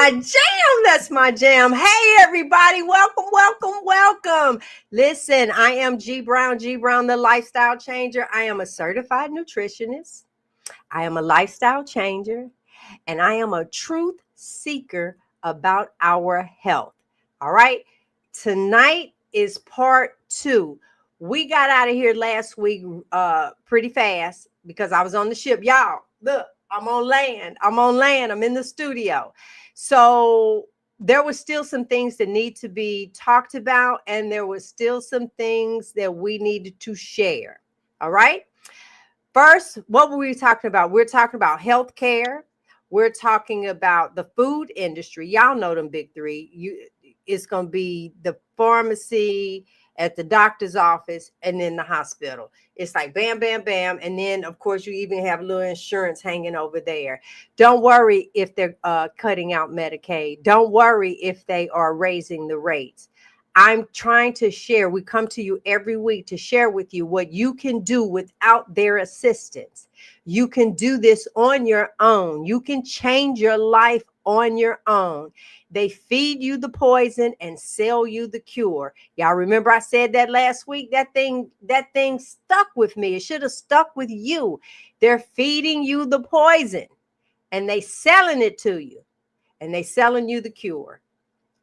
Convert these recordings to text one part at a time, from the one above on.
my jam. That's my jam. Hey, everybody. Welcome, welcome, welcome. Listen, I am Gie Brown, the lifestyle changer. I am a certified nutritionist. I am a lifestyle changer, and I am a truth seeker about our health. All right. Tonight is part 2. We got out of here last week pretty fast because I was on the ship. Y'all, look, I'm on land. I'm in the studio. So there was still some things that need to be talked about, and there was still some things that we needed to share. All right. First, what were we talking about? We're talking about healthcare. We're talking about the food industry. Y'all know them big three. It's going to be the pharmacy, at the doctor's office, and then the hospital. It's like bam, bam, bam. And then, of course, you even have a little insurance hanging over there. Don't worry if they're cutting out Medicaid. Don't worry if they are raising the rates. I'm trying to share. We come to you every week to share with you what you can do without their assistance. You can do this on your own. You can change your life on your own. They feed you the poison and sell you the cure. Y'all remember I said that last week? That thing stuck with me. It should have stuck with you. They're feeding you the poison and they selling it to you, and they selling you the cure.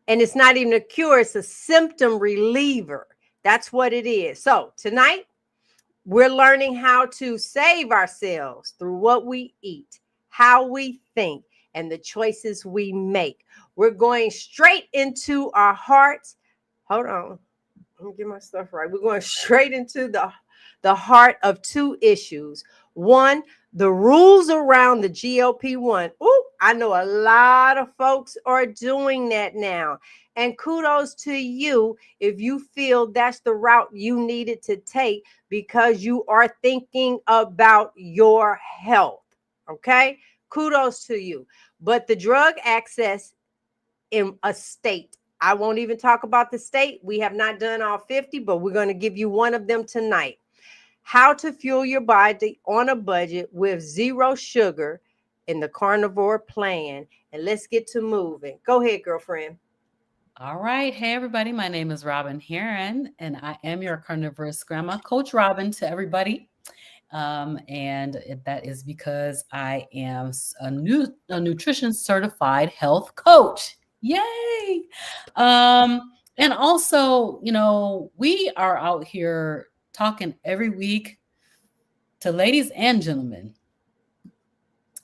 And it's not even a cure, it's a symptom reliever. That's what it is. So tonight, we're learning how to save ourselves through what we eat, how we think, and the choices we make. We're going straight into our hearts. Hold on. Let me get my stuff right. We're going straight into the heart of two issues. One, the rules around the GLP-1. Ooh, I know a lot of folks are doing that now. And kudos to you if you feel that's the route you needed to take because you are thinking about your health. Okay? Kudos to you. But the drug access in a state, I won't even talk about the state. We have not done all 50, but we're going to give you one of them tonight. How to fuel your body on a budget with zero sugar in the Carnivore plan. And let's get to moving. Go ahead, girlfriend. All right. Hey, everybody. My name is Robyn Herron, and I am your carnivorous grandma, Coach Robyn to everybody. That is because I am a nutrition certified health coach. Yay. And also, we are out here talking every week to ladies and gentlemen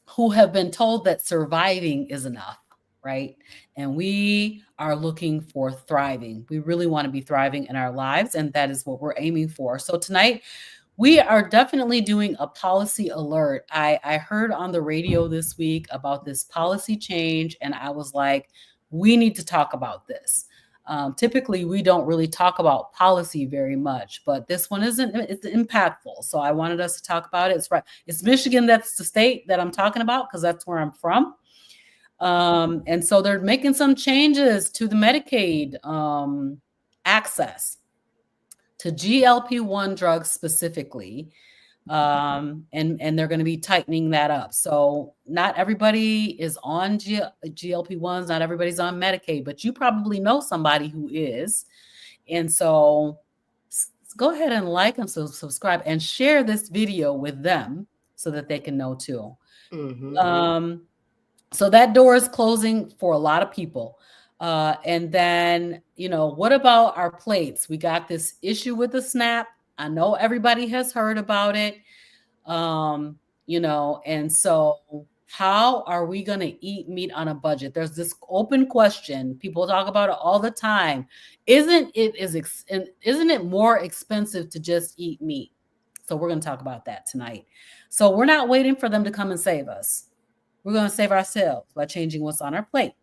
who have been told that surviving is enough, right? And we are looking for thriving. We really want to be thriving in our lives, and that is what we're aiming for. So tonight, we are definitely doing a policy alert. I heard on the radio this week about this policy change, and I was like, we need to talk about this. Typically, we don't really talk about policy very much, but this one it's impactful. So I wanted us to talk about it. It's Michigan. That's the state that I'm talking about because that's where I'm from. And so they're making some changes to the Medicaid access to GLP-1 drugs specifically. And they're going to be tightening that up. So not everybody is on GLP-1s, not everybody's on Medicaid, but you probably know somebody who is. And so go ahead and like and subscribe and share this video with them so that they can know too. Mm-hmm. So that door is closing for a lot of people. And then, what about our plates? We got this issue with the SNAP. I know everybody has heard about it, and so how are we going to eat meat on a budget? There's this open question. People talk about it all the time. Isn't it more expensive to just eat meat? So we're going to talk about that tonight. So we're not waiting for them to come and save us. We're going to save ourselves by changing what's on our plate.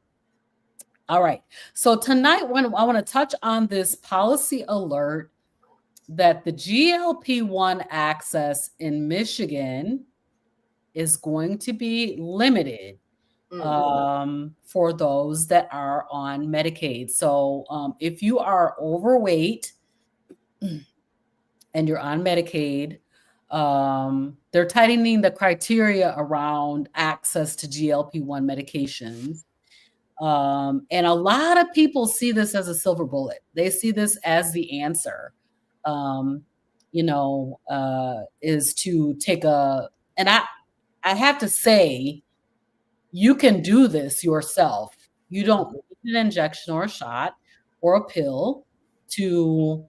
All right. So tonight, I want to touch on this policy alert that the GLP-1 access in Michigan is going to be limited for those that are on Medicaid. So if you are overweight and you're on Medicaid, they're tightening the criteria around access to GLP-1 medications. And a lot of people see this as a silver bullet. They see this as the answer, um, is to take and I have to say, you can do this yourself. You don't need an injection or a shot or a pill to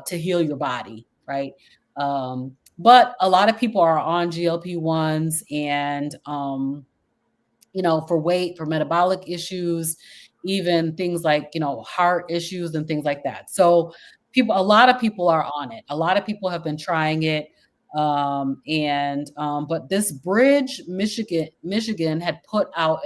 heal your body, right? But a lot of people are on GLP-1s and for weight, for metabolic issues, even things like, heart issues and things like that. So a lot of people are on it. A lot of people have been trying it. But this Bridge, Michigan had put out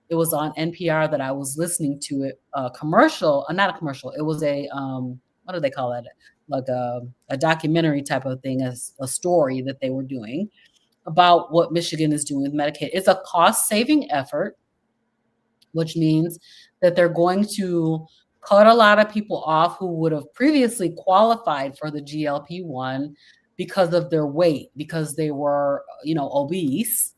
it was on NPR that I was listening to it, commercial, not a commercial. It was what do they call it? Like a documentary type of thing, a story that they were doing about what Michigan is doing with Medicaid. It's a cost-saving effort, which means that they're going to cut a lot of people off who would have previously qualified for the GLP-1 because of their weight, because they were, obese.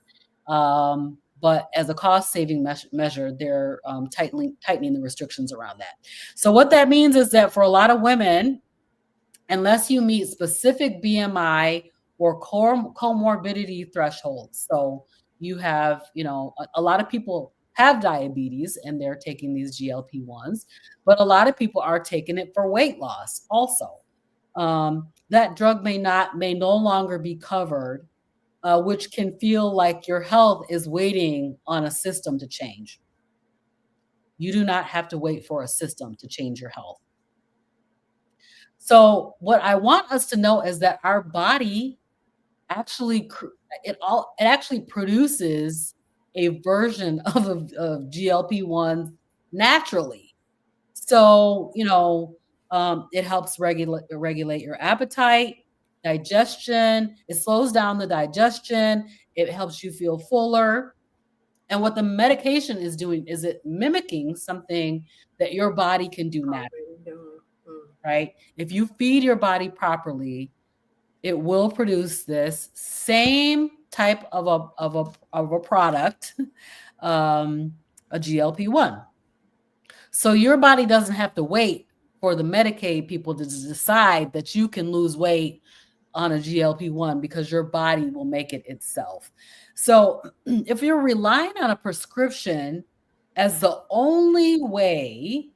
But as a cost-saving measure, they're tightening the restrictions around that. So what that means is that for a lot of women, unless you meet specific BMI or comorbidity thresholds, so you have, a lot of people have diabetes and they're taking these GLP-1s, but a lot of people are taking it for weight loss also. That drug may no longer be covered, which can feel like your health is waiting on a system to change. You do not have to wait for a system to change your health. So what I want us to know is that our body actually produces a version of GLP-1 naturally. So, it helps regulate your appetite, digestion. It slows down the digestion. It helps you feel fuller. And what the medication is doing is it mimicking something that your body can do naturally, right? If you feed your body properly, it will produce this same type of a product, a GLP-1. So your body doesn't have to wait for the Medicaid people to decide that you can lose weight on a GLP-1 because your body will make it itself. So if you're relying on a prescription as the only way,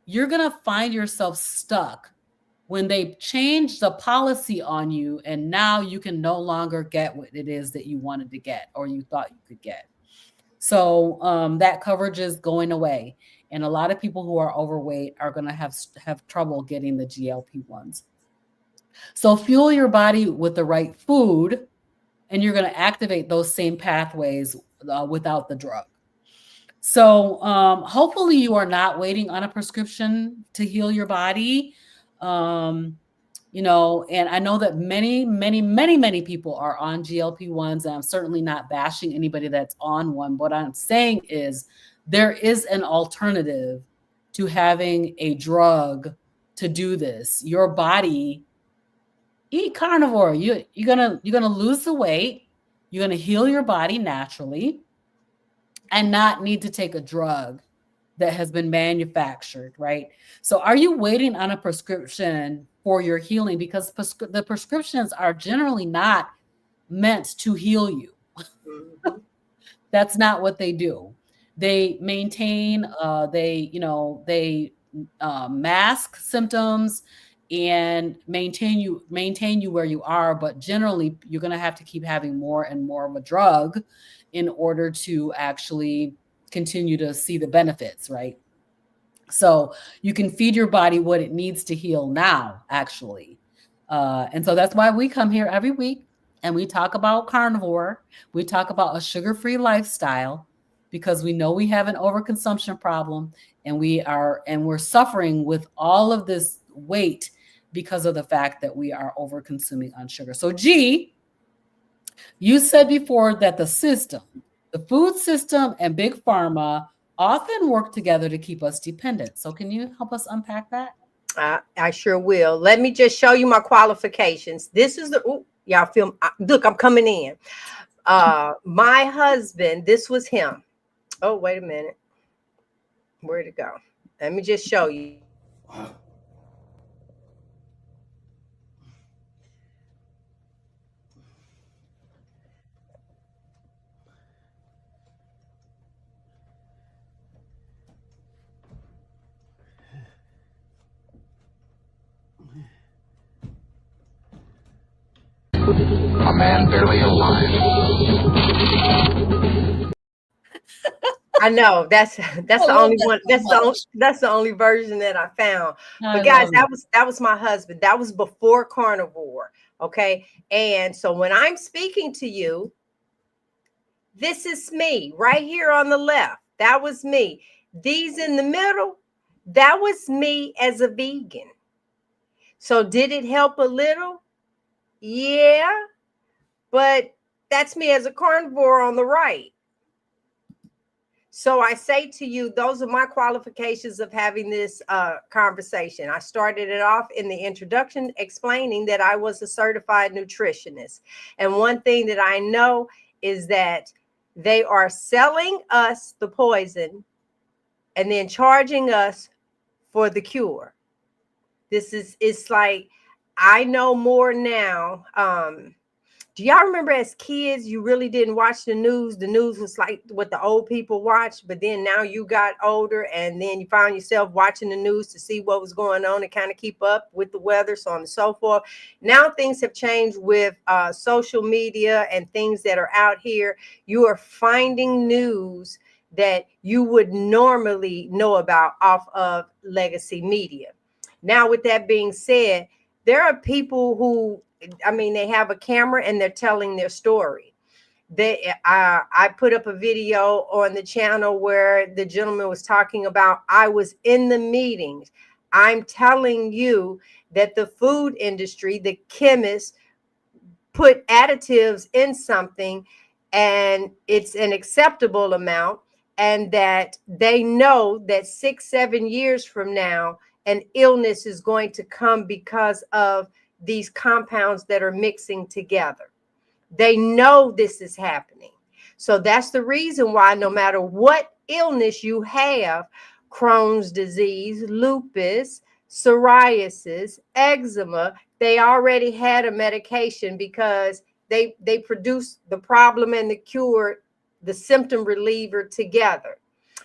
you're going to find yourself stuck when they change the policy on you and now you can no longer get what it is that you wanted to get or you thought you could get. So that coverage is going away. And a lot of people who are overweight are going to have trouble getting the GLP-1s. So fuel your body with the right food, and you're going to activate those same pathways without the drug. So hopefully you are not waiting on a prescription to heal your body. And I know that many people are on GLP-1s, and I'm certainly not bashing anybody that's on one. What I'm saying is there is an alternative to having a drug to do this. Your body, eat carnivore. You're gonna lose the weight. You're gonna heal your body naturally, and not need to take a drug that has been manufactured, right? So are you waiting on a prescription for your healing? Because the prescriptions are generally not meant to heal you. That's not what they do. They maintain, they mask symptoms and maintain you where you are, but generally you're going to have to keep having more and more of a drug in order to actually continue to see the benefits, right? So you can feed your body what it needs to heal now, actually. And so that's why we come here every week and we talk about carnivore. We talk about a sugar-free lifestyle because we know we have an overconsumption problem and we're suffering with all of this weight because of the fact that we are overconsuming on sugar. So Gie, you said before that the food system and big pharma often work together to keep us dependent. So can you help us unpack that? I sure will. Let me just show you my qualifications. This is y'all feel, look, I'm coming in. My husband, this was him. Oh, wait a minute. Where'd it go? Let me just show you. A man barely alive. I know that's I the love only that one. so much. That's the only version that I found. I But guys, love it. that was my husband. That was before Carnivore. Okay, and so when I'm speaking to you, this is me right here on the left. That was me. These in the middle, that was me as a vegan. So did it help a little? Yeah, but that's me as a carnivore on the right. So I say to you, those are my qualifications of having this conversation. I started it off in the introduction explaining that I was a certified nutritionist. And one thing that I know is that they are selling us the poison and then charging us for the cure. It's like, I know more now. Do y'all remember as kids, you really didn't watch the news? The news was like what the old people watched, but then now you got older and then you found yourself watching the news to see what was going on and kind of keep up with the weather, so on and so forth. Now things have changed with social media and things that are out here. You are finding news that you would normally know about off of legacy media. Now, with that being said, there are people who, I mean, they have a camera and they're telling their story. I put up a video on the channel where the gentleman was talking about, I was in the meetings. I'm telling you that the food industry, the chemists, put additives in something and it's an acceptable amount, and that they know that 6-7 years from now an illness is going to come because of these compounds that are mixing together. They know this is happening. So that's the reason why no matter what illness you have, Crohn's disease, lupus, psoriasis, eczema, they already had a medication because they produced the problem and the cure, the symptom reliever together.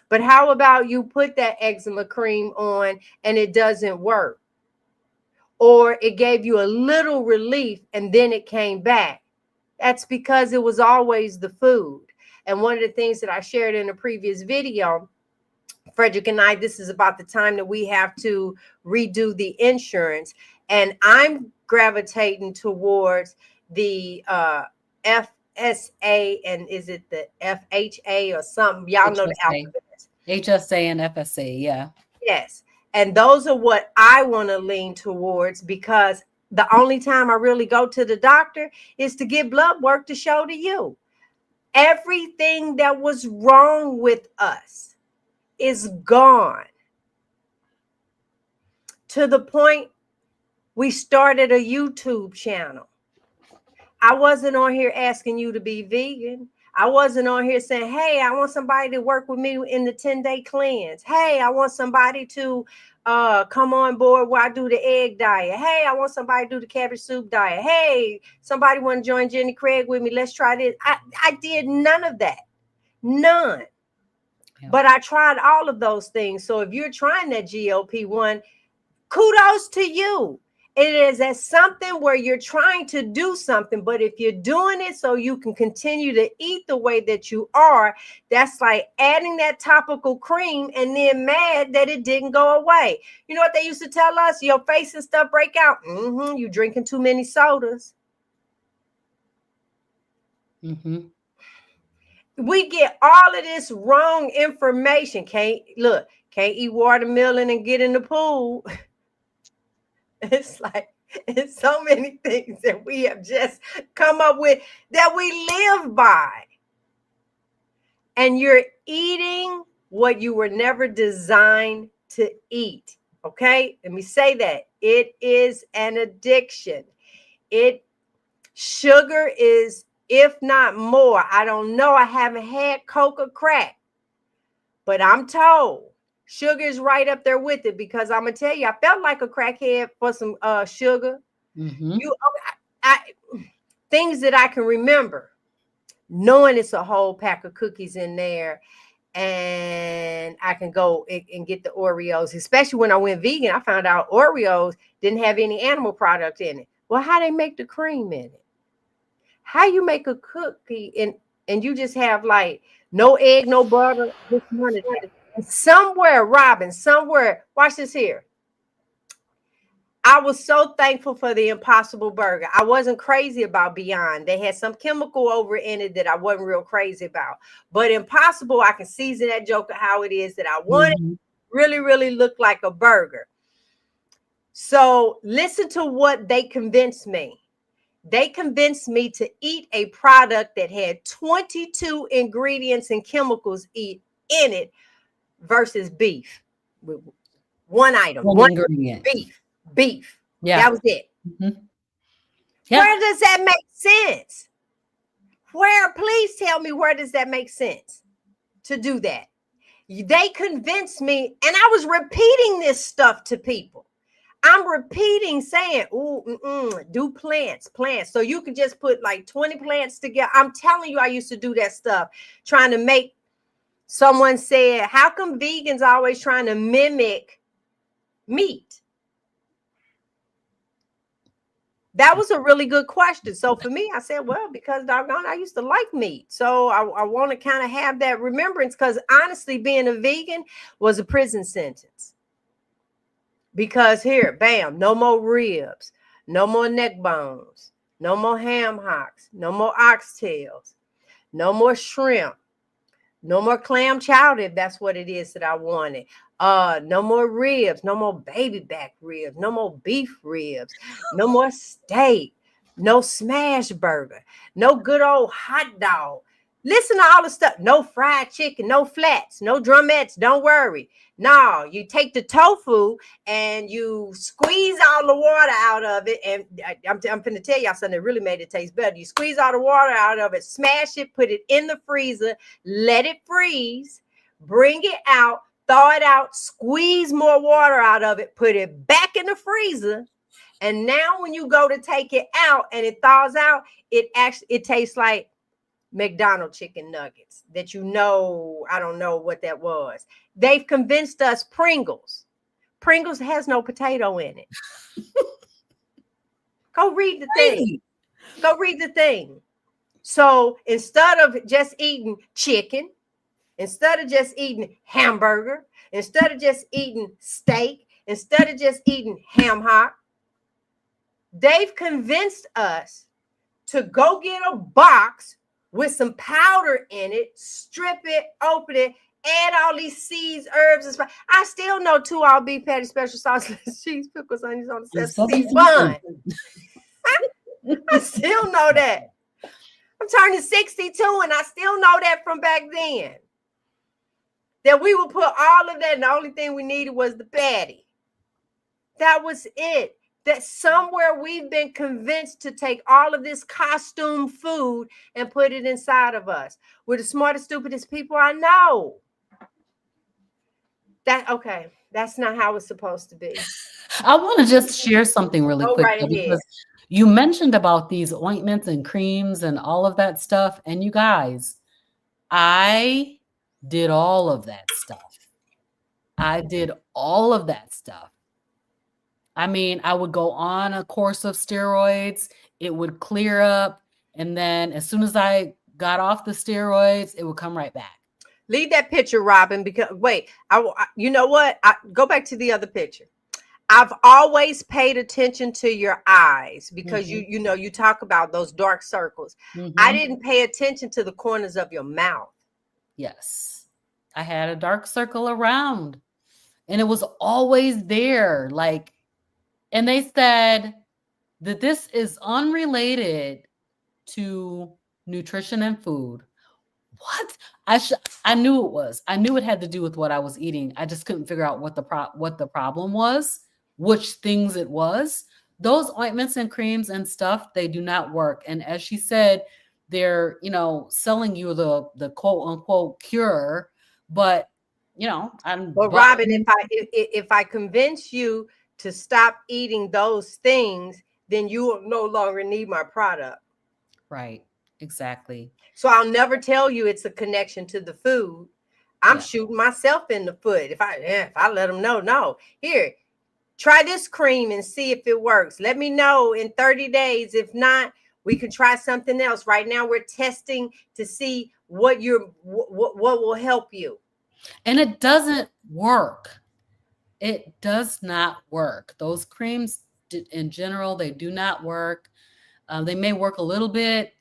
But how about you put that eczema cream on and it doesn't work? Or it gave you a little relief and then it came back. That's because it was always the food. And one of the things that I shared in a previous video, Frederick and I, this is about the time that we have to redo the insurance. And I'm gravitating towards the FSA, and is it the FHA or something? Y'all know the HSA. alphabet. HSA and FSA, yeah. Yes. And those are what I want to lean towards, because the only time I really go to the doctor is to get blood work to show to you. Everything that was wrong with us is gone. To the point we started a YouTube channel. I wasn't on here asking you to be vegan. I wasn't on here saying, hey, I want somebody to work with me in the 10-day cleanse. Hey, I want somebody to come on board while I do the egg diet. Hey, I want somebody to do the cabbage soup diet. Hey, somebody want to join Jenny Craig with me. Let's try this. I did none of that. None. Yeah. But I tried all of those things. So if you're trying that GLP-1, kudos to you. It is as something where you're trying to do something, but if you're doing it so you can continue to eat the way that you are, that's like adding that topical cream and then mad that it didn't go away. You know what they used to tell us? Your face and stuff break out. You drinking too many sodas. We get all of this wrong information. Can't eat watermelon and get in the pool. It's like, it's so many things that we have just come up with that we live by. And you're eating what you were never designed to eat. Okay? Let me say that. It is an addiction. Sugar is, if not more, I don't know. I haven't had Coke or crack, But I'm told sugar is right up there with it, because I'm gonna tell you, I felt like a crackhead for some sugar. Mm-hmm. I things that I can remember, knowing it's a whole pack of cookies in there, and I can go and get the Oreos. Especially when I went vegan, I found out Oreos didn't have any animal product in it. Well, how they make the cream in it? How you make a cookie and you just have like no egg, no butter, just none of that. And somewhere, Robyn, somewhere, watch this here. I was so thankful for the Impossible Burger. I wasn't crazy about Beyond. They had some chemical over in it that I wasn't real crazy about. But Impossible, I can season that joker how it is that I want it. Mm-hmm. Really, really look like a burger. So listen to what they convinced me. They convinced me to eat a product that had 22 ingredients and chemicals in it versus beef. One item, one ingredient. Beef. Yeah. That was it. Mm-hmm. Yeah. Where does that make sense? Please tell me, where does that make sense to do that? They convinced me, and I was repeating this stuff to people. I'm repeating, saying, do plants. So you can just put like 20 plants together. I'm telling you, I used to do that stuff, trying to make. Someone said, how come vegans are always trying to mimic meat? That was a really good question. So for me, I said, well, because doggone, I used to like meat. So I want to kind of have that remembrance, because honestly, being a vegan was a prison sentence. Because here, bam, no more ribs, no more neck bones, no more ham hocks, no more oxtails, no more shrimp, no more clam chowder, if that's what it is that I wanted. No more ribs, no more baby back ribs, no more beef ribs, no more steak, no smash burger, no good old hot dog. Listen to all the stuff. No fried chicken, no flats, no drumettes. Don't worry. No, you take the tofu and you squeeze all the water out of it. And I'm going to tell y'all something that really made it taste better. You squeeze all the water out of it, smash it, put it in the freezer, let it freeze, bring it out, thaw it out, squeeze more water out of it, put it back in the freezer. And now when you go to take it out and it thaws out, it tastes like McDonald's chicken nuggets that, I don't know what that was. They've convinced us Pringles has no potato in it. Go read the thing. So instead of just eating chicken, instead of just eating hamburger, instead of just eating steak, instead of just eating ham hock, they've convinced us to go get a box with some powder in it, strip it, open it, add all these seeds, herbs, and spices. I still know 2 all beef patty, special sauce, cheese, pickles, onions on the sesame bun. I still know that. I'm turning 62, and I still know that from back then. That we would put all of that, and the only thing we needed was the patty. That was it. That somewhere we've been convinced to take all of this costume food and put it inside of us. We're the smartest, stupidest people I know. That's not how it's supposed to be. I want to just share something really quick. Right ahead. Because you mentioned about these ointments and creams and all of that stuff. And you guys, I did all of that stuff. I mean, I would go on a course of steroids, it would clear up, and then as soon as I got off the steroids, it would come right back. Leave that picture, Robyn, because wait, you know what? Go back to the other picture. I've always paid attention to your eyes, because you talk about those dark circles. I didn't pay attention to the corners of your mouth. Yes, I had a dark circle around, and it was always there, like. And they said that this is unrelated to nutrition and food. What? I knew it was. I knew it had to do with what I was eating. I just couldn't figure out what the problem was, which things it was. Those ointments and creams and stuff, they do not work. And as she said, they're, selling you the quote unquote cure, but But Robyn, if I convince you to stop eating those things, then you will no longer need my product. Right. Exactly. So I'll never tell you it's a connection to the food. I'm shooting myself in the foot if I let them know. No, here, try this cream and see if it works. Let me know in 30 days. If not, we can try something else. Right now, we're testing to see what will help you. And it doesn't work. It does not work. Those creams, in general, they do not work. They may work a little bit,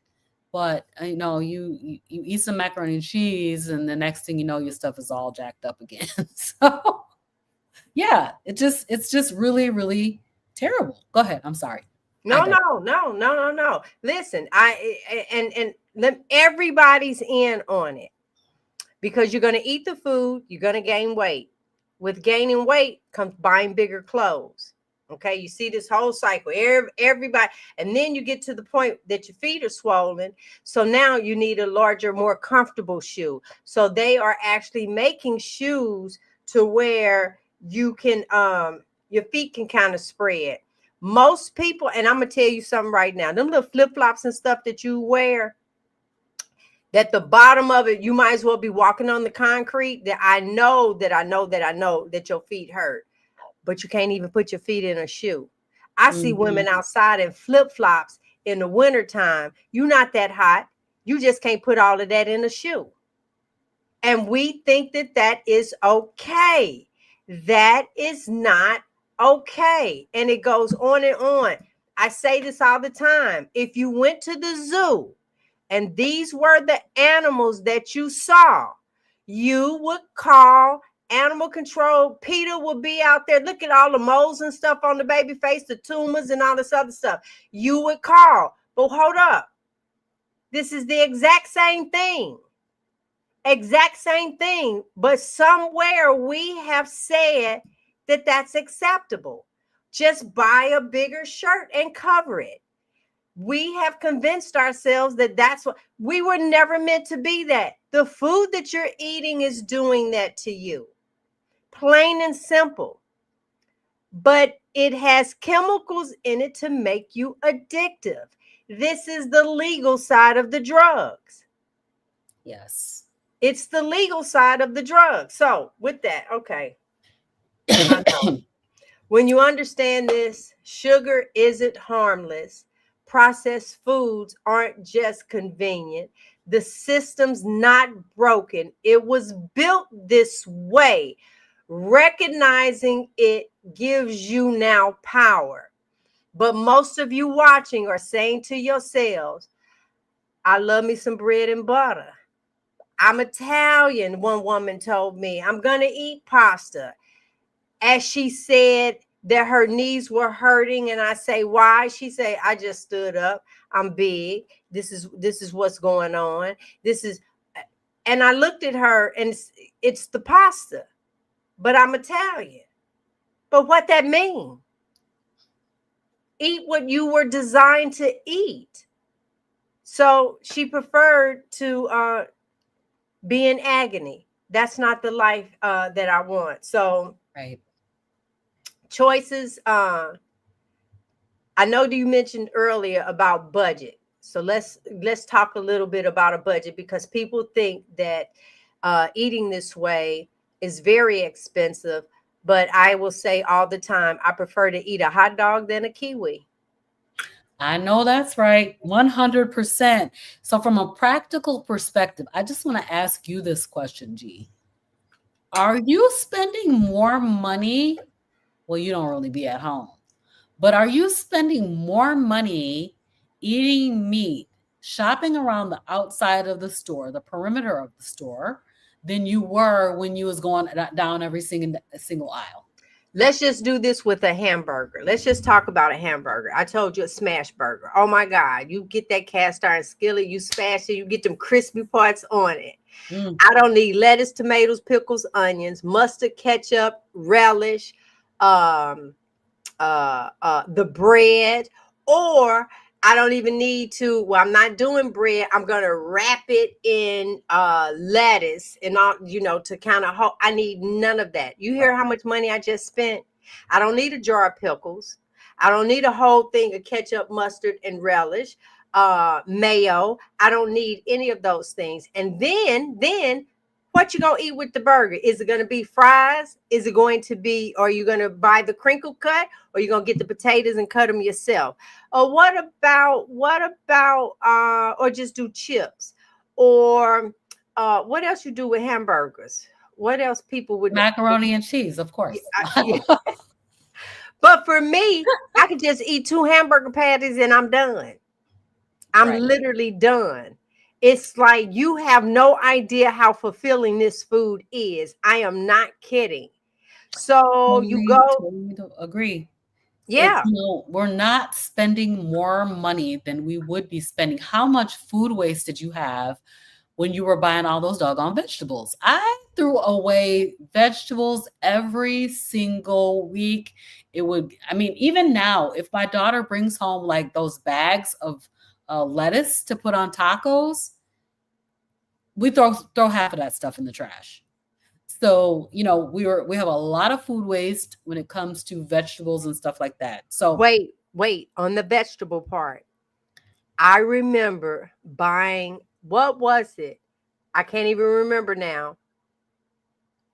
but you eat some macaroni and cheese, and the next thing you know, your stuff is all jacked up again. So, yeah, it's just really, really terrible. Go ahead. I'm sorry. No. Listen, everybody's in on it because you're going to eat the food, you're going to gain weight. With gaining weight comes buying bigger clothes. Okay, you see this whole cycle, everybody, and then you get to the point that your feet are swollen. So now you need a larger, more comfortable shoe. So they are actually making shoes to where you can, your feet can kind of spread. Most people, and I'm gonna tell you something right now, them little flip-flops and stuff that you wear, that the bottom of it, you might as well be walking on the concrete. That I know that your feet hurt. But you can't even put your feet in a shoe. I see women outside in flip-flops in the wintertime. You're not that hot. You just can't put all of that in a shoe. And we think that is okay. That is not okay. And it goes on and on. I say this all the time. If you went to the zoo and these were the animals that you saw, you would call animal control. Peter will be out there. Look at all the moles and stuff on the baby face, the tumors and all this other stuff. You would call. But hold up. This is the exact same thing. Exact same thing. But somewhere we have said that that's acceptable. Just buy a bigger shirt and cover it. We have convinced ourselves that that's what we were never meant to be. That the food that you're eating is doing that to you. Plain and simple. But it has chemicals in it to make you addictive. This is the legal side of the drugs. Yes. It's the legal side of the drugs. So with that, okay. When you understand this, sugar isn't harmless. Processed foods aren't just convenient. The system's not broken. It was built this way. Recognizing it gives you now power. But most of you watching are saying to yourselves, I love me some bread and butter. I'm Italian, one woman told me. I'm going to eat pasta. As she said that her knees were hurting, and I say, why? She said, I just stood up. I'm big. This is what's going on. And I looked at her, and it's the pasta. But I'm Italian. But what that mean? Eat what you were designed to eat. So she preferred to be in agony. That's not the life that I want. So right. Choices. I know you mentioned earlier about budget. So let's talk a little bit about a budget, because people think that eating this way is very expensive. But I will say all the time, I prefer to eat a hot dog than a kiwi. I know that's right. 100%. So from a practical perspective, I just want to ask you this question, Gie. Are you spending more money? Well, you don't really be at home. But are you spending more money eating meat, shopping around the outside of the store, the perimeter of the store, than you were when you was going down every single aisle? Let's just do this with a hamburger. Let's just talk about a hamburger. I told you a smash burger. Oh my God. You get that cast iron skillet, you smash it, you get them crispy parts on it. I don't need lettuce, tomatoes, pickles, onions, mustard, ketchup, relish, the bread, or I don't even need to. Well, I'm not doing bread. I'm gonna wrap it in lettuce and all, to kind of hold. I need none of that. You hear how much money I just spent? I don't need a jar of pickles. I don't need a whole thing of ketchup, mustard, and relish, mayo. I don't need any of those things. And then what you gonna eat with the burger? Is it gonna be fries? Is it going to be, are you gonna buy the crinkle cut, or you gonna get the potatoes and cut them yourself? Or what about or just do chips? Or what else you do with hamburgers? What else people would Macaroni and cheese, of course. Yeah. But for me, I could just eat 2 hamburger patties and I'm done. I'm Right. literally done. It's like you have no idea how fulfilling this food is. I am not kidding. So you go, Totally agree. yeah. We're not spending more money than we would be spending. How much food waste did you have when you were buying all those doggone vegetables? I threw away vegetables every single week. Even now, if my daughter brings home like those bags of lettuce to put on tacos, we throw half of that stuff in the trash. So, we have a lot of food waste when it comes to vegetables and stuff like that. So Wait, on the vegetable part. I remember buying, what was it? I can't even remember now.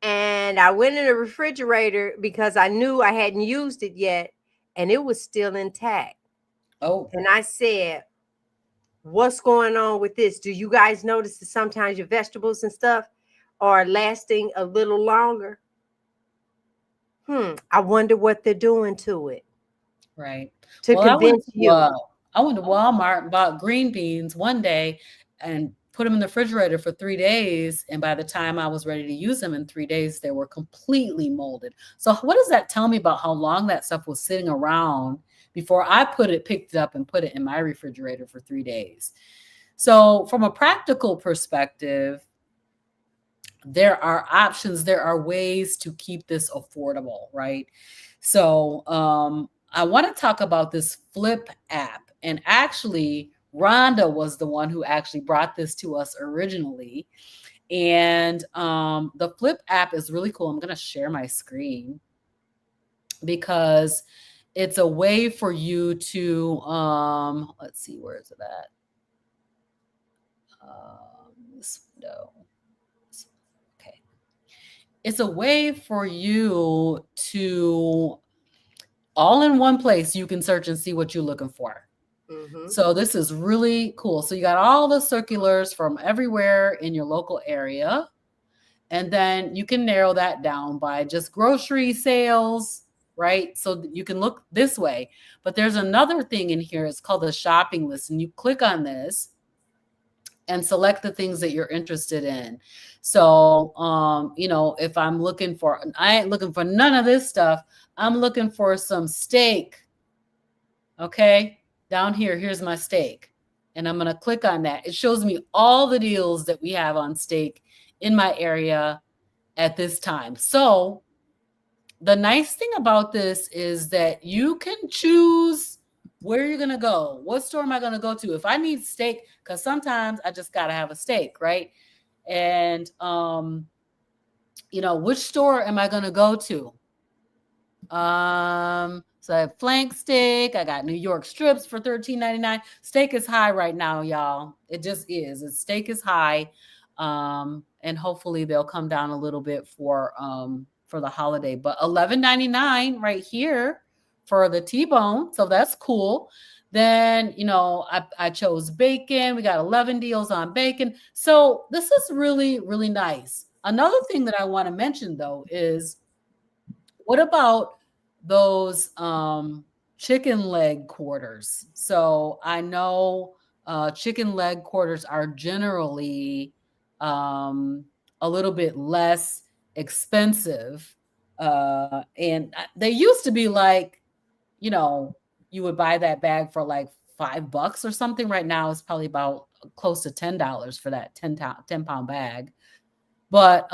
And I went in the refrigerator because I knew I hadn't used it yet, and it was still intact. Oh, And I said, what's going on with this? Do you guys notice that sometimes your vegetables and stuff are lasting a little longer? I wonder what they're doing to it. right. To Well, convince you. I went to Walmart and bought green beans one day and put them in the refrigerator for 3 days. And by the time I was ready to use them in 3 days, they were completely molded. So what does that tell me about how long that stuff was sitting around before I picked it up and put it in my refrigerator for 3 days? So from a practical perspective, there are options, there are ways to keep this affordable, right? So I want to talk about this Flip app. And actually, Rhonda was the one who actually brought this to us originally. And the Flip app is really cool. I'm going to share my screen because it's a way for you to, let's see, where is it at? This window. Okay. It's a way for you to, all in one place, you can search and see what you're looking for. So this is really cool. So you got all the circulars from everywhere in your local area. And then you can narrow that down by just grocery sales, right? So you can look this way. But there's another thing in here. It's called the shopping list. And you click on this and select the things that you're interested in. So, if I'm looking for, I ain't looking for none of this stuff. I'm looking for some steak. Okay. Down here, here's my steak. And I'm going to click on that. It shows me all the deals that we have on steak in my area at this time. So the nice thing about this is that you can choose where you're going to go. What store am I going to go to? If I need steak, because sometimes I just got to have a steak, right? And, which store am I going to go to? So I have flank steak. I got New York strips for $13.99. Steak is high right now, y'all. It just is. Steak is high. And hopefully they'll come down a little bit for the holiday. But $11.99 right here for the T-bone. So that's cool. Then, I chose bacon. We got 11 deals on bacon. So this is really, really nice. Another thing that I want to mention, though, is what about those chicken leg quarters? So I know chicken leg quarters are generally a little bit less expensive. And they used to be like, you would buy that bag for like $5 or something. Right now it's probably about close to $10 for that 10-pound bag. But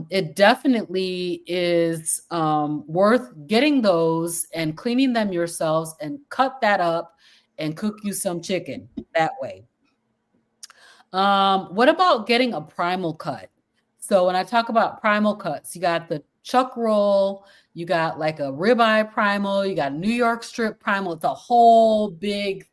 it definitely is worth getting those and cleaning them yourselves and cut that up and cook you some chicken that way. What about getting a primal cut? So when I talk about primal cuts, you got the chuck roll, you got like a ribeye primal, you got New York strip primal. It's a whole big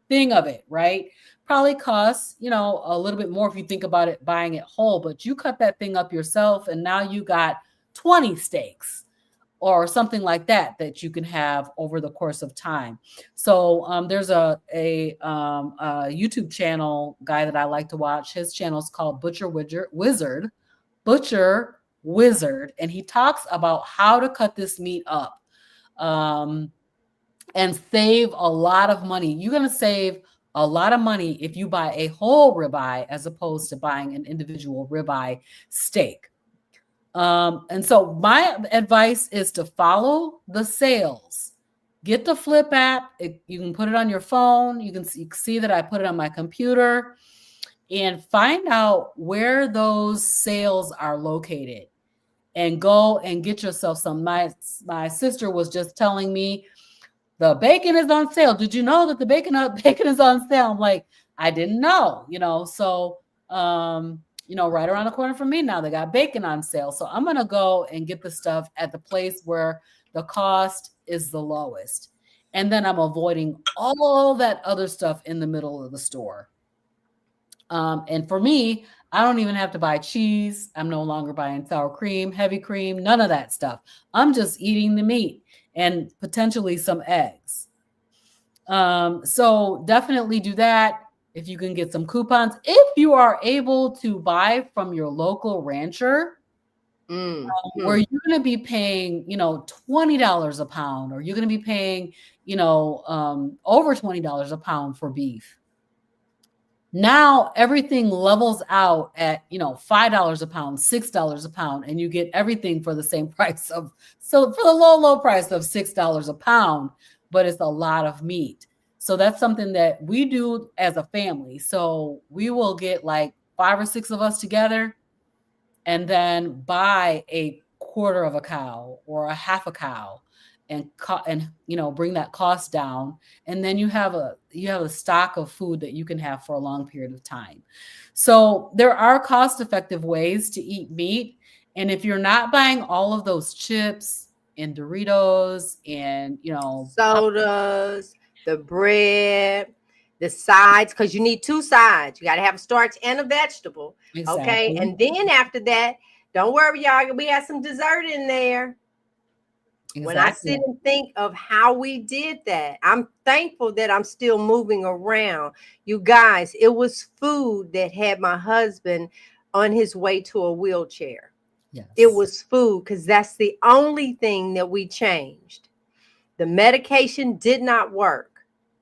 thing of it, right? Probably costs, a little bit more if you think about it buying it whole, but you cut that thing up yourself and now you got 20 steaks or something like that you can have over the course of time. So there's a YouTube channel guy that I like to watch. His channel is called Butcher Wizard, and he talks about how to cut this meat up and save a lot of money. You're going to save a lot of money if you buy a whole ribeye as opposed to buying an individual ribeye steak. And so my advice is to follow the sales. Get the Flip app. You can put it on your phone. You can see that I put it on my computer, and find out where those sales are located and go and get yourself some. My sister was just telling me the bacon is on sale. Did you know that the bacon is on sale? I'm like, I didn't know, so right around the corner from me now, they got bacon on sale. So I'm going to go and get the stuff at the place where the cost is the lowest. And then I'm avoiding all that other stuff in the middle of the store. And for me, I don't even have to buy cheese. I'm no longer buying sour cream, heavy cream, none of that stuff. I'm just eating the meat and potentially some eggs. So definitely do that. If you can get some coupons, if you are able to buy from your local rancher, where you're going to be paying, $20 a pound, or you're going to be paying, over $20 a pound for beef. Now everything levels out at, $5 a pound, $6 a pound, and you get everything for the same price for the low price of $6 a pound, but it's a lot of meat. So that's something that we do as a family. So we will get like 5 or 6 of us together and then buy a quarter of a cow or a half a cow and bring that cost down. And then you have a stock of food that you can have for a long period of time. So there are cost-effective ways to eat meat. And if you're not buying all of those chips and Doritos and, sodas, the bread, the sides, because you need 2 sides. You got to have a starch and a vegetable. Exactly. Okay. And then after that, don't worry, y'all. We have some dessert in there. Exactly. When I sit and think of how we did that, I'm thankful that I'm still moving around. You guys, it was food that had my husband on his way to a wheelchair. Yes. It was food, because that's the only thing that we changed. The medication did not work.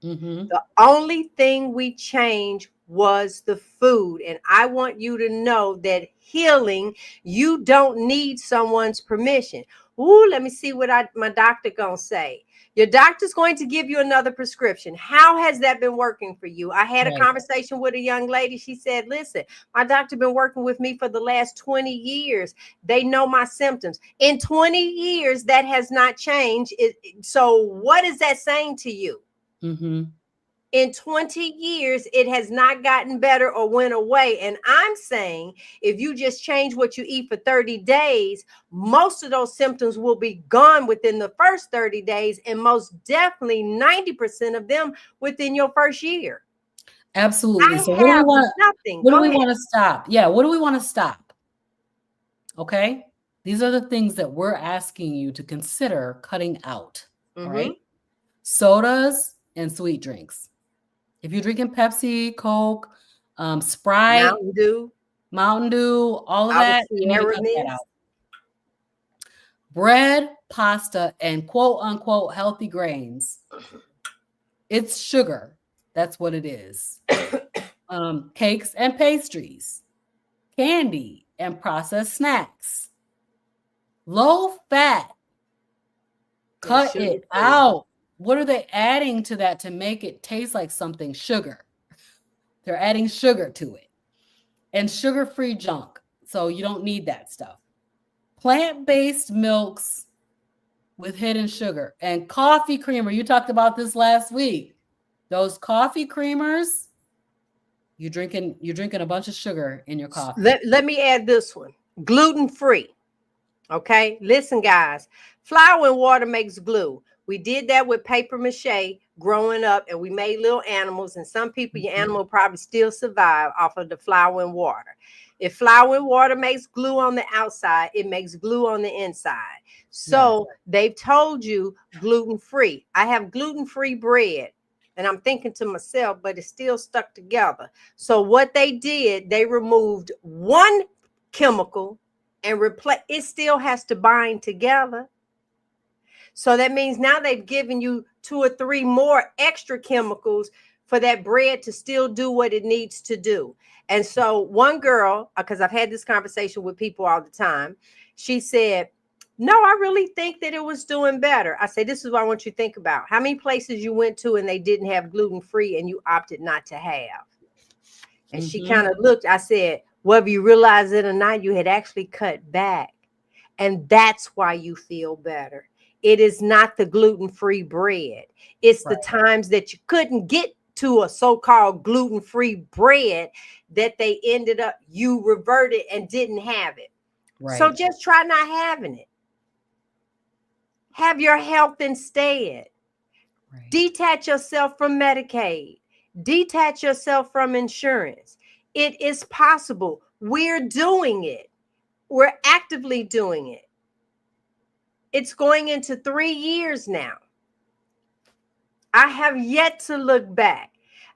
Mm-hmm. The only thing we changed was the food. And I want you to know that healing, you don't need someone's permission. Ooh, let me see what my doctor gonna say. Your doctor's going to give you another prescription. How has that been working for you? I had a conversation with a young lady. She said, listen, my doctor been working with me for the last 20 years. They know my symptoms. In 20 years, that has not changed. So what is that saying to you? Mm-hmm. In 20 years, it has not gotten better or went away. And I'm saying, if you just change what you eat for 30 days, most of those symptoms will be gone within the first 30 days, and most definitely 90% of them within your first year. Absolutely. So what do we want to stop? Yeah. What do we want to stop? Okay. These are the things that we're asking you to consider cutting out. Mm-hmm. All right. Sodas and sweet drinks. If you're drinking Pepsi, Coke, Sprite, Mountain Dew, all of that, you need to cut that out. Bread, pasta, and quote unquote healthy grains. It's sugar. That's what it is. Cakes and pastries, candy and processed snacks. Low fat. Cut it out. What are they adding to that to make it taste like something? Sugar. They're adding sugar to it. And sugar-free junk. So you don't need that stuff. Plant-based milks with hidden sugar. And coffee creamer. You talked about this last week. Those coffee creamers, you're drinking a bunch of sugar in your coffee. Let me add this one. Gluten-free. Okay, listen, guys. Flour and water makes glue. We did that with paper mache growing up, and we made little animals. And some people, your animal probably still survive off of the flour and water. If flour and water makes glue on the outside, it makes glue on the inside. So they've told you gluten-free. I have gluten-free bread. And I'm thinking to myself, but it's still stuck together. So what they did, they removed one chemical and replace it. Still has to bind together. So that means now they've given you 2 or 3 more extra chemicals for that bread to still do what it needs to do. And so one girl, because I've had this conversation with people all the time, she said, no, I really think that it was doing better. I say, this is what I want you to think about. How many places you went to and they didn't have gluten-free and you opted not to have? And she kind of looked, I said, whether you realize it or not, you had actually cut back. And that's why you feel better. It is not the gluten-free bread. It's the times that you couldn't get to a so-called gluten-free bread that they ended up, you reverted and didn't have it. So just try not having it. Have your health instead. Detach yourself from Medicaid. Detach yourself from insurance. It is possible. We're doing it. We're actively doing it. It's going into 3 years now. I have yet to look back.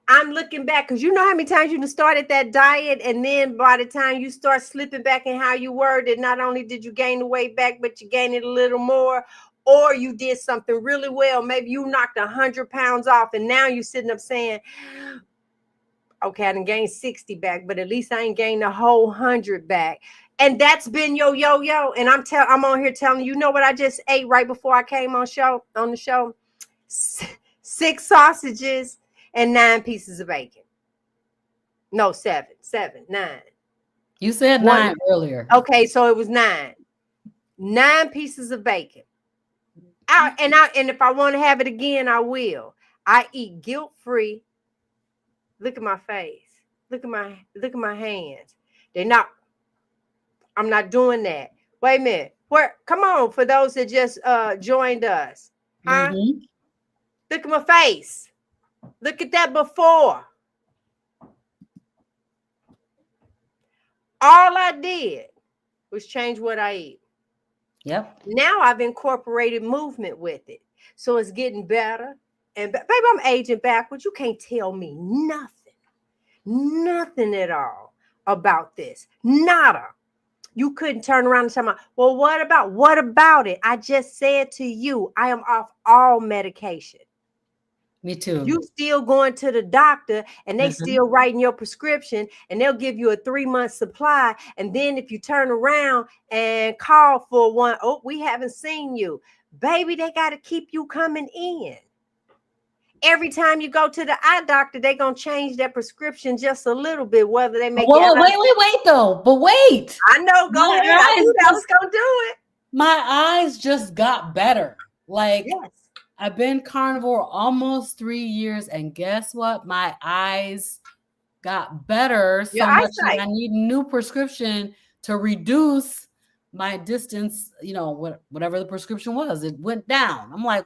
I'm looking back because you know how many times you started that diet, and then by the time you start slipping back in how you were, that not only did you gain the weight back, but you gained it a little more, or you did something really well. Maybe you knocked 100 pounds off, and now you're sitting up saying, okay, I done gained 60 back, but at least I ain't gained a whole 100 back. And that's been yo. And I'm on here telling you know what I just ate right before I came on the show? 6 sausages and 9 pieces of bacon. No, 7, 9. You said 9 earlier. Okay, so it was 9. 9 pieces of bacon. And if I want to have it again, I will. I eat guilt-free. Look at my face. Look at my hands. I'm not doing that. Wait a minute. Come on, for those that just joined us. Huh? Look at my face. Look at that before. All I did was change what I eat. Yep. Now I've incorporated movement with it. So it's getting better. And baby, I'm aging backwards. You can't tell me nothing at all about this. Nada. You couldn't turn around and tell me, well, what about it? I just said to you, I am off all medication. Me too. You still going to the doctor and they still writing your prescription, and they'll give you a 3-month supply. And then if you turn around and call for one, oh, we haven't seen you. Baby, they got to keep you coming in. Every time you go to the eye doctor, they're going to change their prescription just a little bit, whether they make wait, though. But wait. I know. Go ahead. I knew that was going to do it. My eyes just got better. Like, yes. I've been carnivore almost 3 years, and guess what? My eyes got better so much that I need a new prescription to reduce my distance, whatever the prescription was. It went down. I'm like,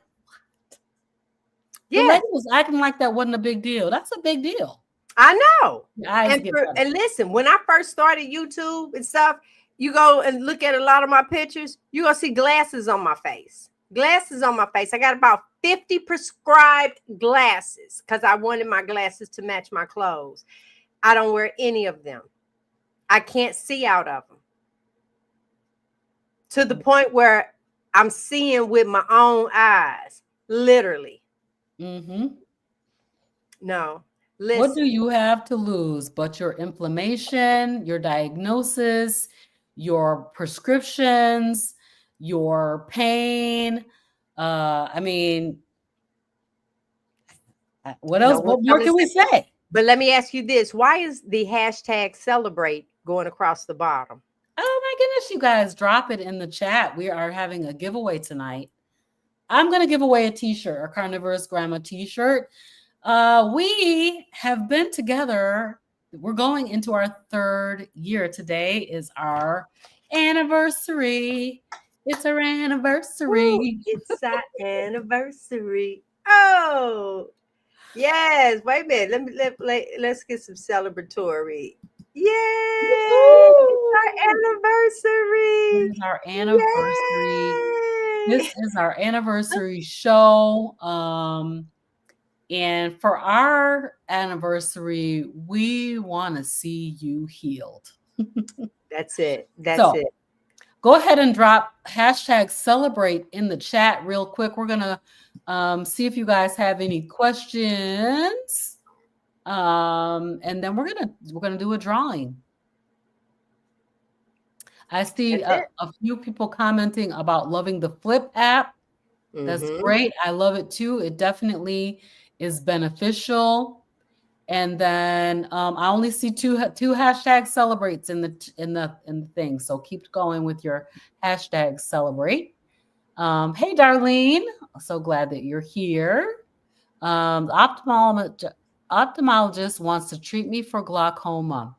yeah. The lady was acting like that wasn't a big deal. That's a big deal. I know. And listen, when I first started YouTube and stuff, you go and look at a lot of my pictures, you're going to see glasses on my face. I got about 50 prescribed glasses because I wanted my glasses to match my clothes. I don't wear any of them. I can't see out of them. To the point where I'm seeing with my own eyes, literally. No. Listen. What do you have to lose but your inflammation, your diagnosis, your prescriptions, your pain? I mean, what else? What more can we say? But let me ask you this. Why is the hashtag celebrate going across the bottom? Oh my goodness, you guys, drop it in the chat. We are having a giveaway tonight. I'm going to give away a t-shirt, a Carnivorous Grandma t-shirt. We have been together. We're going into our 3rd year. Today is our anniversary. It's our anniversary. Woo, it's our anniversary. Oh, yes. Wait a minute. Let's get some celebratory. Yay! It's our This anniversary. is our anniversary. Yay! This is our anniversary show. And for our anniversary, we want to see you healed. That's it. That's So, it. go ahead and drop #celebrate in the chat real quick. We're gonna see if you guys have any questions, and then we're gonna do a drawing. I see a few people commenting about loving the Flip app. That's great. I love it too. It definitely is beneficial. And then I only see two #celebrates in the thing. So keep going with your #celebrate. Hey, Darlene. So glad that you're here. The ophthalmologist wants to treat me for glaucoma.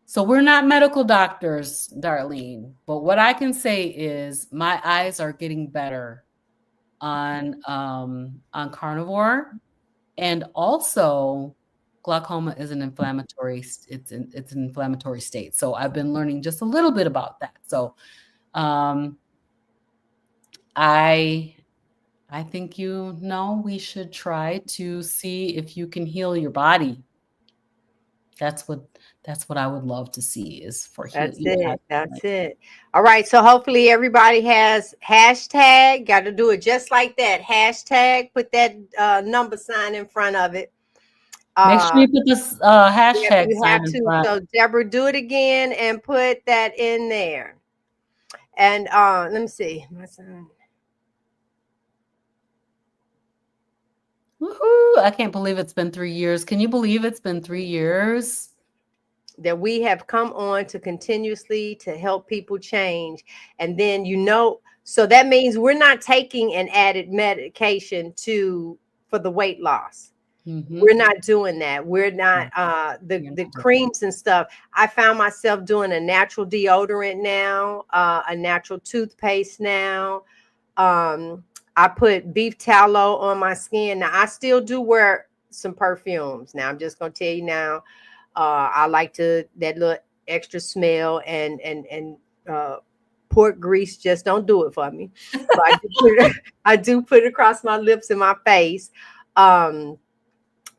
So we're not medical doctors, Darlene, but what I can say is my eyes are getting better on Carnivore, and also glaucoma is an inflammatory. It's an inflammatory state. So I've been learning just a little bit about that. So I think we should try to see if you can heal your body. That's what I would love to see is for healing. That's it. All right. So hopefully everybody has hashtag. Got to do it just like that. Hashtag. Put that number sign in front of it. Make sure you put this hashtag you sign have in to. front. So Deborah, do it again and put that in there. And let me see. My son. Woohoo! I can't believe it's been 3 years. Can you believe it's been 3 years? That we have come on to continuously to help people change. And then, so that means we're not taking an added medication for the weight loss. Mm-hmm. We're not doing that. We're not the creams and stuff. I found myself doing a natural deodorant now, a natural toothpaste now. I put beef tallow on my skin. Now I still do wear some perfumes. Now I'm just gonna tell you now. I like that little extra smell and pork grease. Just don't do it for me. But I do put it across my lips and my face.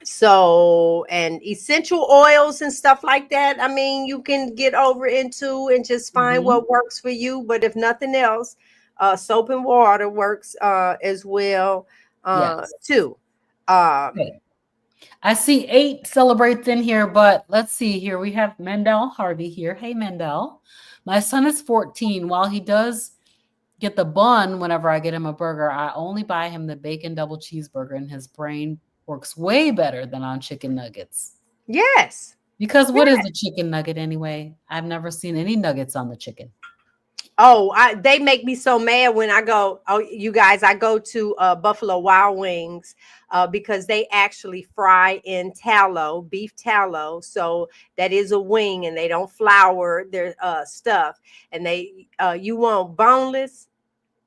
So, and essential oils and stuff like that. I mean, you can get over into and just find what works for you. But if nothing else, soap and water works as well too. Okay. I see 8 celebrates in here, but let's see here. We have Mendel Harvey here. Hey, Mendel. My son is 14. While he does get the bun whenever I get him a burger, I only buy him the bacon double cheeseburger, and his brain works way better than on chicken nuggets. Yes. Because what is a chicken nugget anyway? I've never seen any nuggets on the chicken. Oh, they make me so mad when I go. Oh, you guys, I go to Buffalo Wild Wings because they actually fry in tallow, beef tallow. So that is a wing, and they don't flour their stuff. And you want boneless.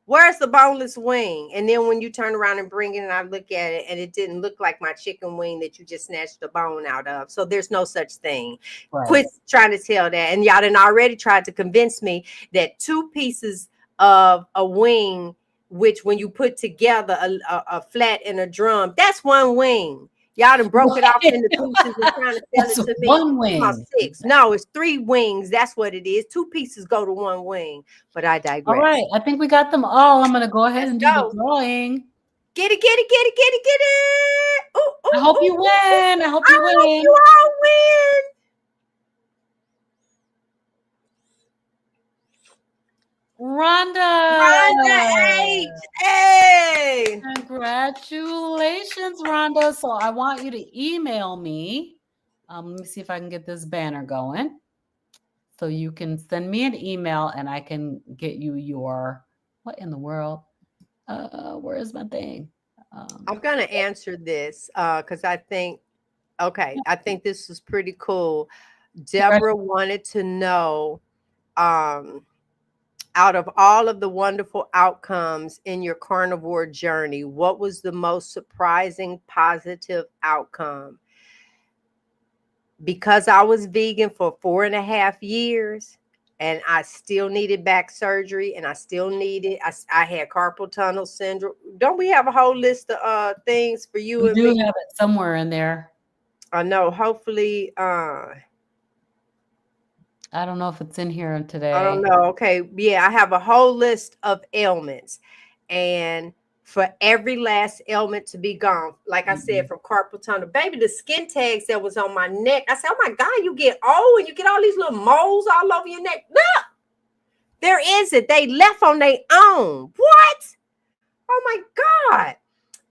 Where's the boneless wing? And then when you turn around and bring it, and I look at it, and it didn't look like my chicken wing that you just snatched the bone out of. So there's no such thing. Right. Quit trying to tell that. And y'all done already tried to convince me that 2 pieces of a wing, which when you put together a flat and a drum, that's one wing. Y'all done broke it off into pieces and trying to sell it to me. One wing. 6. No, it's 3 wings. That's what it is. 2 pieces go to 1 wing. But I digress. All right. I think we got them all. I'm going to go ahead and do the drawing. Get it. Ooh, ooh, I hope you win. I hope you win. I hope you all win. Rhonda H. Hey. Congratulations, Rhonda. So I want you to email me. Let me see if I can get this banner going. So you can send me an email and I can get you your, what in the world? Where is my thing? I'm going to answer this because I think this is pretty cool. Deborah wanted to know, out of all of the wonderful outcomes in your carnivore journey, what was the most surprising positive outcome? Because I was vegan for 4.5 years and I still needed back surgery and I still needed, I had carpal tunnel syndrome. Don't we have a whole list of things for you We and do me? have it somewhere in there. I know. Hopefully, I don't know if it's in here today. I don't know. Okay. Yeah, I have a whole list of ailments. And for every last ailment to be gone, like I said, from carpal tunnel, baby, the skin tags that was on my neck. I said, oh my God, you get old and you get all these little moles all over your neck. Look, there is it. They left on their own. What? Oh my God.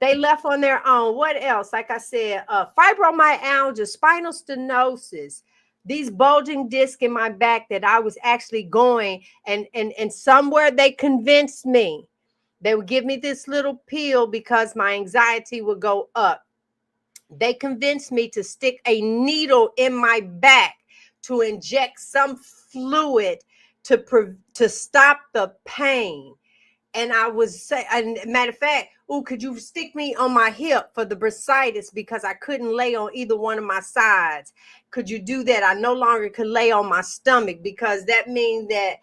They left on their own. What else? Like I said, fibromyalgia, spinal stenosis, these bulging discs in my back that I was actually going, and somewhere they convinced me. They would give me this little pill because my anxiety would go up. They convinced me to stick a needle in my back to inject some fluid to stop the pain. And I was saying, matter of fact, could you stick me on my hip for the bursitis because I couldn't lay on either one of my sides? Could you do that? I no longer could lay on my stomach because that means that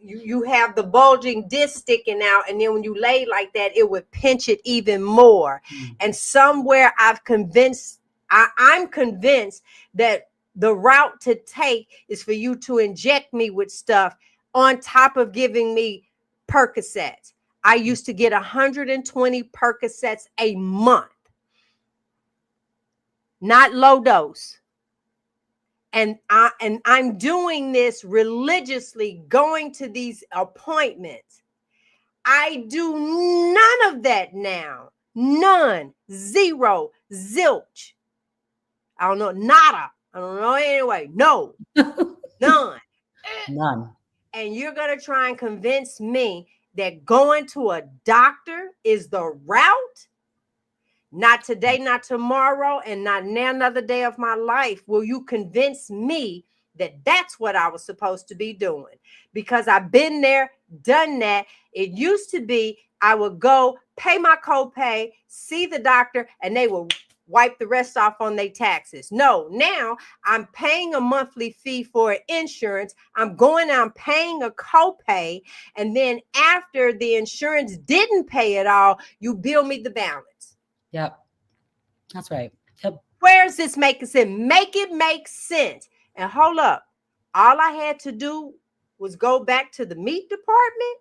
you have the bulging disc sticking out, and then when you lay like that, it would pinch it even more. And somewhere I'm convinced that the route to take is for you to inject me with stuff on top of giving me Percocets. I used to get 120 Percocets a month, not low dose. And I'm doing this religiously, going to these appointments. I do none of that now. None. Zero. Zilch. I don't know. Nada. I don't know anyway. No. None. None. And you're going to try and convince me that going to a doctor is the route? Not today, not tomorrow, and not another day of my life will you convince me that that's what I was supposed to be doing. Because I've been there, done that. It used to be I would go pay my copay, see the doctor, and they will wipe the rest off on their taxes. No, now I'm paying a monthly fee for insurance. I'm paying a copay. And then after the insurance didn't pay it all, you bill me the balance. Yep. That's right. Yep. Where's this making sense? Make it make sense. And hold up. All I had to do was go back to the meat department.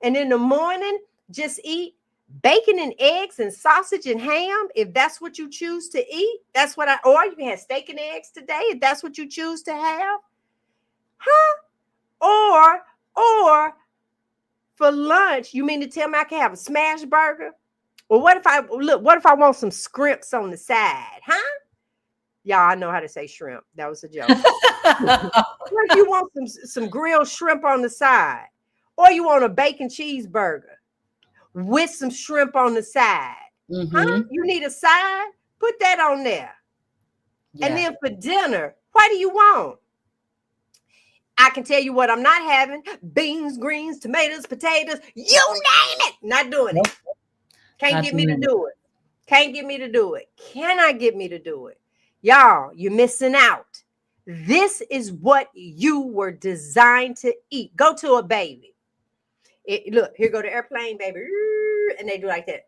And in the morning, just eat bacon and eggs and sausage and ham, if that's what you choose to eat. That's what or you can have steak and eggs today, if that's what you choose to have. Or for lunch, you mean to tell me I can have a smash burger? Well, what if I want some scrimps on the side? Y'all, I know how to say shrimp. That was a joke. What if you want some grilled shrimp on the side? Or you want a bacon cheeseburger with some shrimp on the side? You need a side? Put that on there. Yeah. And then for dinner, what do you want? I can tell you what I'm not having. Beans, greens, tomatoes, potatoes, you name it. Not doing it. Can't get me to do it. Can't get me to do it. Can I get me to do it? Y'all, you're missing out. This is what you were designed to eat. Go to a baby. Look, here go the airplane, baby. And they do like that.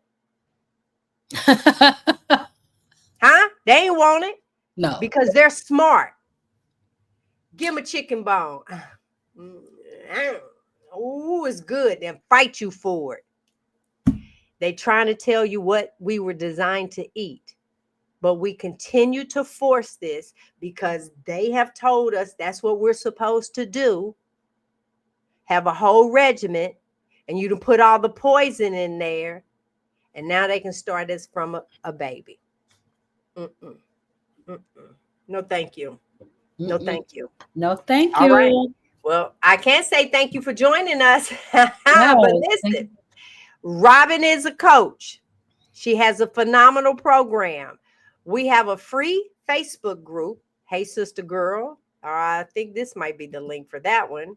They ain't want it. No. Because they're smart. Give them a chicken bone. Oh, it's good. They'll fight you for it. They trying to tell you what we were designed to eat. But we continue to force this because they have told us that's what we're supposed to do. Have a whole regiment, and you to put all the poison in there, and now they can start us from a baby. No, thank you. No, thank you. No, thank you. All right. Well, I can't say thank you for joining us. But listen, Robyn is a coach. She has a phenomenal program. We have a free Facebook group. Hey, sister girl. I think this might be the link for that one.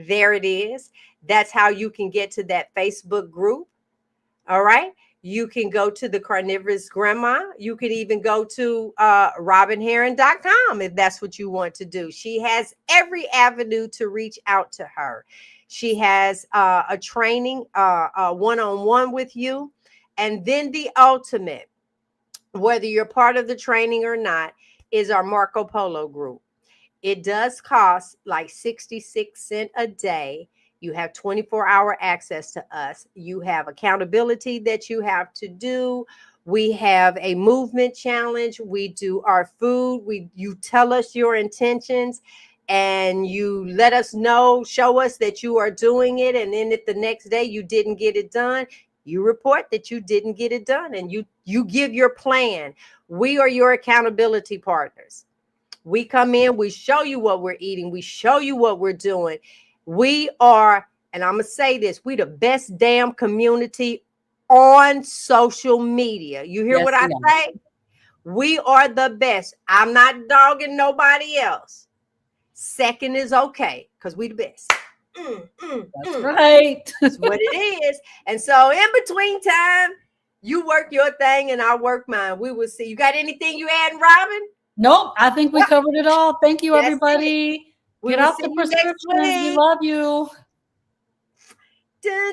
There it is. That's how you can get to that Facebook group. All right. You can go to the Carnivorous Grandma. You can even go to robynherron.com if that's what you want to do. She has every avenue to reach out to her. She has a training one-on-one with you. And then the ultimate, whether you're part of the training or not, is our Marco Polo group. It does cost like 66 cents a day. You have 24-hour access to us. You have accountability that you have to do. We have a movement challenge. We do our food. You tell us your intentions and you let us know, show us that you are doing it. And then if the next day you didn't get it done, you report that you didn't get it done and you give your plan. We are your accountability partners. We come in, we show you what we're eating, we show you what we're doing. We are, and I'm going to say this, we the best damn community on social media. You hear what I say? We are the best. I'm not dogging nobody else. Second is okay, because we the best. That's right. That's what it is. And so in between time, you work your thing and I work mine. We will see. You got anything you add, Robyn? Nope, I think we covered it all. Thank you, everybody. Get off the prescriptions. We love you. Dun,